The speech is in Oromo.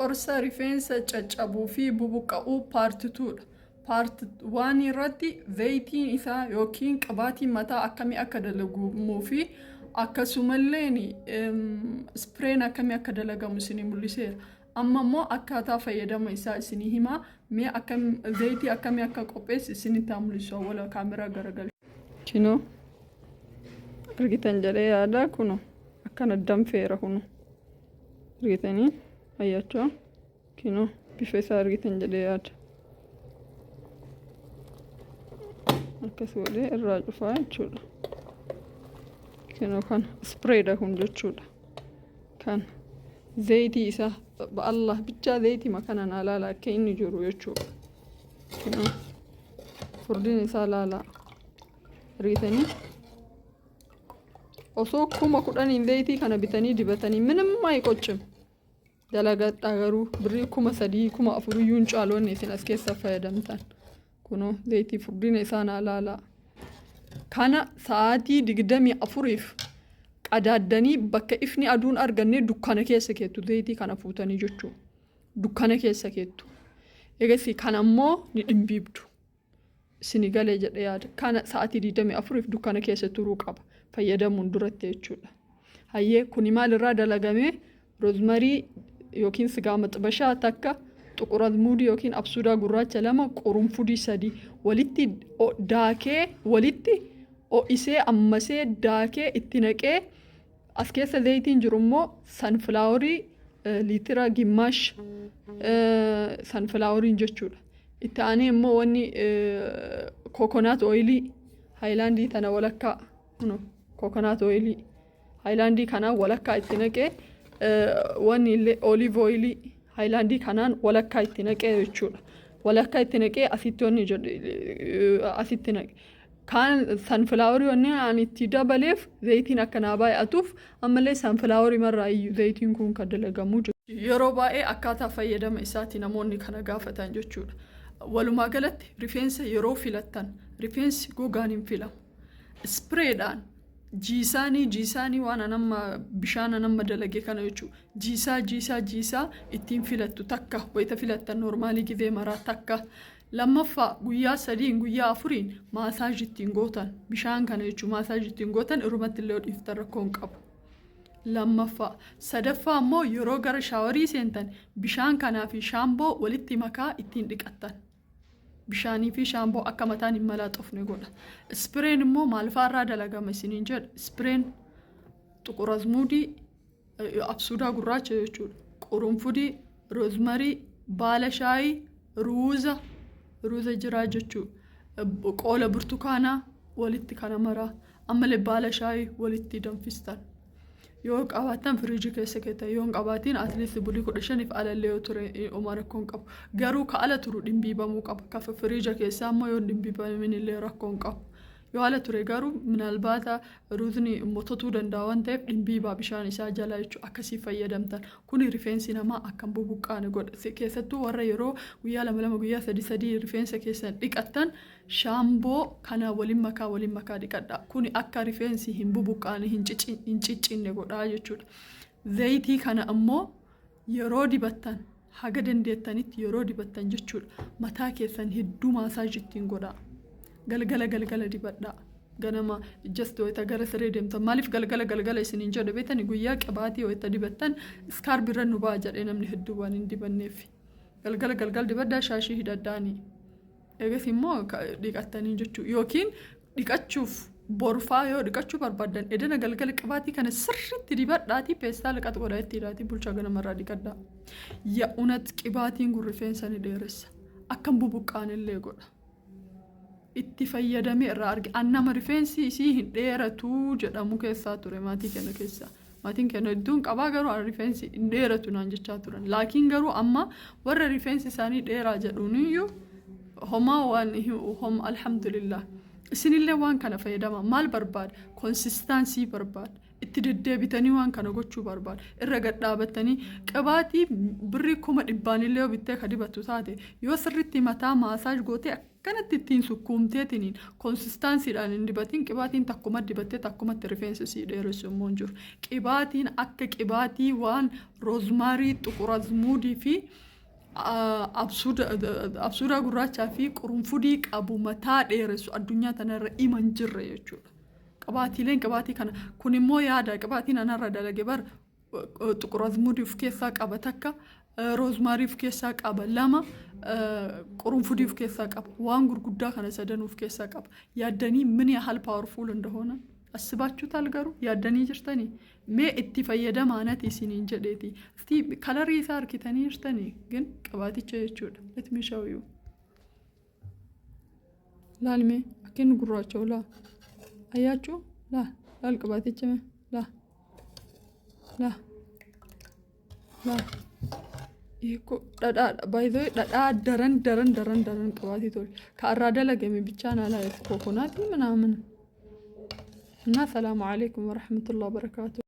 qorsa rifeensa caccabuu fi bubuqqa'uu paartii 2dha. Paartii 1 irratti zayitiin isaa yookiin qabaatiin mataa akkamii akka dalaguu fi akkasumallee spreen akkamii akka dalagamu isinii mul'iseera. Amma immoo akkaataa fayyadama isaa isinii himaa. Mee zayitii akkamii akka qopheessu isinitti mul'isu wala kaameraa garagalcha. Kinoo argitan jedhee yaada kunoo akkana danfeera kunoo argitanii ayyachoo kinoo bifa isaa argitan jedhee yaada. Akkas godhee irraa cufaa jechuudha. Kinoo kan spreeda kun jechuudha. Kan zayitii isaa Allah bicha zayitii makana na laala akka inni jiru jechuudha. Kinoo furdiin isaa laala argitanii osoo kuma kudhaniin zayitii kana bitanii dibatanii minimmaa hiqoccim dalagadhaa garuu birrii 3,000 4,000 iyyuu caaloonni isin as keessa fayyadamtan. Kunoo zayitii furdiin isaa na laala. Kana sa'aatii 24f qadaaddanii bakka ifni aduun arganne dukkana keessa keettu zayitii kana fuutanii jechuudha. Dukkana keessa keettu. Eegas kana ammoo ni dhimbiibdu. Isin galee jedhee yaada. Kana sa'aatii 24f dukkana keessa turuu qaba. Fayyadamuun duratti jechuudha. Hayyee kuni maalirraa dalagame roozmarii yookiin sigaa maxxabashaa takka xuqur azmuudii yookiin absuudaa gurraacha 2 qurunfudii 3 walitti daakee walitti ho'isee ammasee daakee itti naqee as keessa zayitiin jiru immoo sanfilaaworii liitira gimmaash sanfilaaworiin jechuudha. Itti aanee immoo wanni kokonaat ooyilii haayilaandii tana walakkaa kokonaat ooyilii haayilaandii kanaan walakkaa itti naqee wanni illee oliiv ooyilii haayilaandii kanaan walakkaa itti naqee jechuudha. Walakkaa itti naqee asitti wanni asitti naqee. Kan sanfilaaworii wanni ani itti dabaleef zayitiin akkanaa baay'atuuf ammallee sanfilaaworii marraa iyyuu zayitiin kun kan dalagamu jechuudha. Yeroo baay'ee akkaataa fayyadama isaati namoonni kana gaafatan jechuudha. Walumaa galatti rifeensa yeroo filattan rifeensi gogaan hin filamu. Spreedhaan jiisaanii waan anamma bishaan anamma dalage kana jechuudha. Jiisaa ittiin filattu takka wayita filattan normaalii gizee maraa takka. Lammaffaa guyyaa 3 guyyaa 4 maasaajii ittiin gootan bishaan kana jechuudha. Maasaajii ittiin gootan irrumatti illee dhiiftan rakkoon qabu. Lammaffaa sadaffaa immoo yeroo gara shaawarii seentan bishaan kanaa fi shaamboo walitti makaa ittiin dhiqattan. Bishaanii fi shaamboo akka mataan hin malaaxofne godha. Spreen immoo maalfaarraa dalagama isiniin jedha. Spreen xuqur azmuudii absuudaa gurraacha jechuudha. Qurunfudii, roozmarii, baala shaayii, ruuza jiraa jechuudha. Qoola burtukaanaa walitti kana maraa ammallee baala shaayii walitti danfistan. Yoo qabaatan firiijii keessa keessa yoo qabaatiin atleast bulii 15f alallee yoo ture oma rakkoon qabu. Garuu ka ala turu dhimbiibamuu qaba. Ka firiija keessaa immoo yoo dhimbiibamin illee rakkoon qabu. Yoo ala ture garuu minaalbaata ruuzni mototuu danda'a waan ta'eef dhimbiibaa bishaan isaa jala jechuudha. Akkasii fayyadamtan. Kuni rifeensi namaa akkam bubuqqaane godha. Keessattuu warra yeroo guyyaa 2 guyyaa 3 rifeensa keessan dhiqattan shaamboo kana waliin makaa dhiqadha. Kuni akka rifeensi hin bubuqqaane hin ciccinne godha jechuudha. Zayitii kana ammoo yeroo dibattan haga dandeettanitti yeroo dibattan jechuudha. Mataa keessan hedduu maasaajii ittiin godha. Galgala dibadhaa. Ganama just wayita gara siree deemtan maaliif galgala isiniin jedhu beetani guyyaa qabaatii wayita dibattan iskaarbirra nu ba'a jedhee namni hedduu waan hin dibanneef. Galgala dibadhaa shaashii hidhadhaanii. Eegas immoo dhiqattanii jechuudha. Yookiin dhiqachuuf borfaa yoo dhiqachuu barbaadan edana galgala qabaatii kana sirriitti dibadhaatii peestaa liqat godhaatti hidhaatii bulchaa ganamarraa dhiqadhaa. Yaa'unat qibaatiin kun rifeensa ni dheeressa. Akkam bubuqqaanillee godha. Itti fayyadamee irraa arge annama rifeensi isii hin dheeratu jedhamu keessaa ture maatii kenna keessaa. Maatiin kenna hedduun qabaa garuu rifeensi hin dheeratu naan jechaa turan. Laakiin garuu amma warra rifeensi isaanii dheeraa jedhuuniyyuu alhamdulillah. Isinillee waan kana fayyadama maal barbaada? Konsistaansii barbaada. اتددبتني وان كان غوچو برباد الرغد دابتني قباتي بري كوما دباني ليو بيته كدبتو تاتي يو سرتي متا ماساج غوتي كانت تتين سكومتيتين كونسيستانسي دان اندباتين قباتين تاكوما دبته تاكوما تريفنس سي ديرسو مونجور قباتين اك قباتي وان روزماري تقرازمودي في absuuda gurraachaa fi qurunfudii qabu mataa dheeressu addunyaa tanarra iman jirre jechuudha. Qabaatiileen qabaatii kana kun immoo yaada qabaatiin anarra dalage bar xuqurazmudii of keessaa qaba takka roozmaarii of keessaa qaba lama qurunfudii of keessaa qaba waan gurguddaa kana sadan of keessaa qaba yaaddanii ምን ያህል ፓወርፉል እንደሆነ አስባችሁታል ገሩ ያደኒ ጅርተኒ ሜ እቲ ፈየደማነት ይሲኒን ጀዴቲ እስቲ ከለሪ ሳር ኪተኒ ጅርተኒ ግን ቀባቲቸ ይቹድ ለትሚሻውዩ ላልሜ አከን ጉራቸው ላ አያችሁ ላ ላል ቀባቲቸ ላ ላ ላ ይኮ ዳዳ ባይዘ ዳዳ ደረን ቀባቲቶ ከአራዳ ለገሚ ብቻ ናላ ኮኮናት ምናምን እና ሰላም አለይኩም ወራህመቱላሂ ወበረካቱ